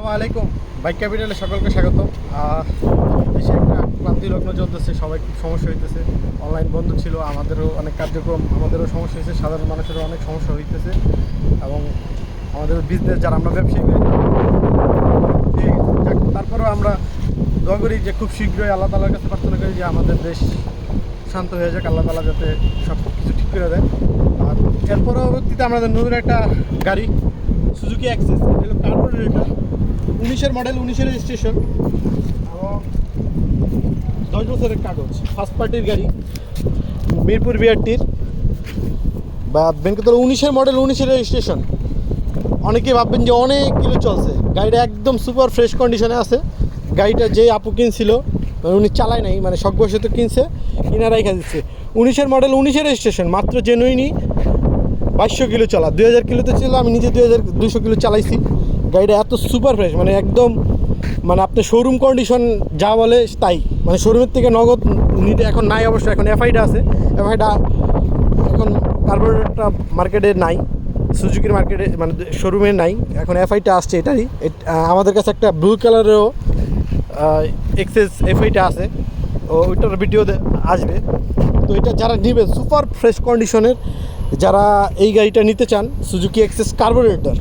আসসালামু আলাইকুম। বাইক ক্যাপিটালে সকলকে স্বাগত। দেশে একটা ক্লান্তি লগ্ন চলতেছে, সবাই খুব সমস্যা হইতেছে। অনলাইন বন্ধ ছিল, আমাদেরও অনেক কার্যক্রম, আমাদেরও সমস্যা হয়েছে, সাধারণ মানুষেরও অনেক সমস্যা হইতেছে। এবং আমাদের বিজনেস যারা আমরা ব্যবসায়ী তারপরেও আমরা দোয়া করি যে খুব শীঘ্রই আল্লাহ তাআলার কাছে প্রার্থনা করি যে আমাদের দেশ শান্ত হয়ে যাক, আল্লাহ তাআলা যাতে সব কিছু ঠিক করে দেয়। আর এর পরবর্তীতে আমাদের নতুন একটা গাড়ি সুজুকি অ্যাক্সেস, এটা হলো কার্বোরেটর, 19-এর মডেল, 19-এর রেজিস্ট্রেশন এবং 10 বছরের কাগজ, ফার্স্ট পার্টির গাড়ি, মিরপুর বিআরটির বা বেঙ্কতলা, 19-এর মডেল, 19-এর রেজিস্ট্রেশন। অনেকেই ভাববেন যে অনেক কিলো চলছে, গাড়িটা একদম সুপার ফ্রেশ কন্ডিশনে আছে। গাড়িটা যে আপু কিনছিল, উনি চালায় নাই, মানে শখবশত কিনছে, কিনা রাইখা দিচ্ছে। 19-এর মডেল, 19-এর রেজিস্ট্রেশন, মাত্র জেনুইনই 2200 কিলো চলা, 2000 কিলোতে ছিল। আমি নিজে 2200 কিলো চালাইছি। গাড়িটা এত সুপার ফ্রেশ, মানে একদম, মানে আপনি শোরুম কন্ডিশন যা বলে তাই। মানে শোরুমের থেকে নগদ নিতে এখন নাই, অবশ্যই এখন এফআইটা আছে। এফআইটা এখন কার্বোরেটরটা মার্কেটে নাই, সুজুকির মার্কেটে মানে শোরুমে নাই, এখন এফআইটা আসছে এটারই। আমাদের কাছে একটা ব্লু কালারেরও এক্সেস এফআইটা আছে, ওইটার ভিডিও আসবে। তো এটা যারা নেবে সুপার ফ্রেশ কন্ডিশনের, যারা এই গাড়িটা নিতে চান, সুজুকি এক্সেস কার্বোরেটর,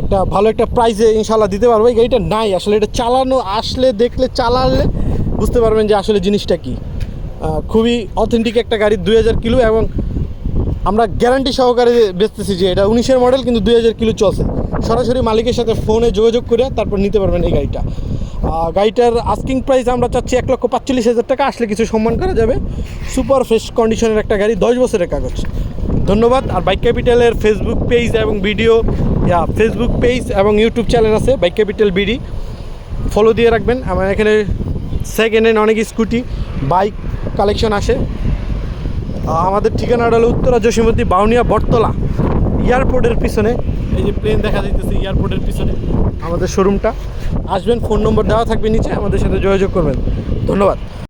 একটা ভালো একটা প্রাইসে ইনশাল্লাহ দিতে পারবো। এই গাড়িটা নাই আসলে, এটা চালানো আসলে দেখলে চালালে বুঝতে পারবেন যে আসলে জিনিসটা কী। খুবই অথেন্টিক একটা গাড়ি, 2000 কিলো, এবং আমরা গ্যারান্টি সহকারে বেচতেছি যে এটা 19-এর মডেল, কিন্তু 2000 কিলো চলছে। সরাসরি মালিকের সাথে ফোনে যোগাযোগ করে তারপর নিতে পারবেন এই গাড়িটা। গাড়িটার আস্কিং প্রাইস আমরা চাচ্ছি 1,45,000 টাকা, আসলে কিছু সম্মান করা যাবে। সুপার ফ্রেশ কন্ডিশনের একটা গাড়ি, 10 বছরের কাগজ। ধন্যবাদ। আর বাইক ক্যাপিটালের ফেসবুক পেজ এবং ফেসবুক পেজ এবং ইউটিউব চ্যানেল আছে, বাইক ক্যাপিটাল বিডি, ফলো দিয়ে রাখবেন। আমার এখানে সেকেন্ড হ্যান্ড অনেক স্কুটি, বাইক কালেকশন আসে। আমাদের ঠিকানাটা হলো উত্তরা জসীমতী, বাউনিয়া, বটতলা, এয়ারপোর্টের পিছনে। এই যে প্লেন দেখা যাইতেছে, এয়ারপোর্টের পিছনে আমাদের শোরুমটা। আসবেন, ফোন নম্বর দেওয়া থাকবে নিচে, আমাদের সাথে যোগাযোগ করবেন। ধন্যবাদ।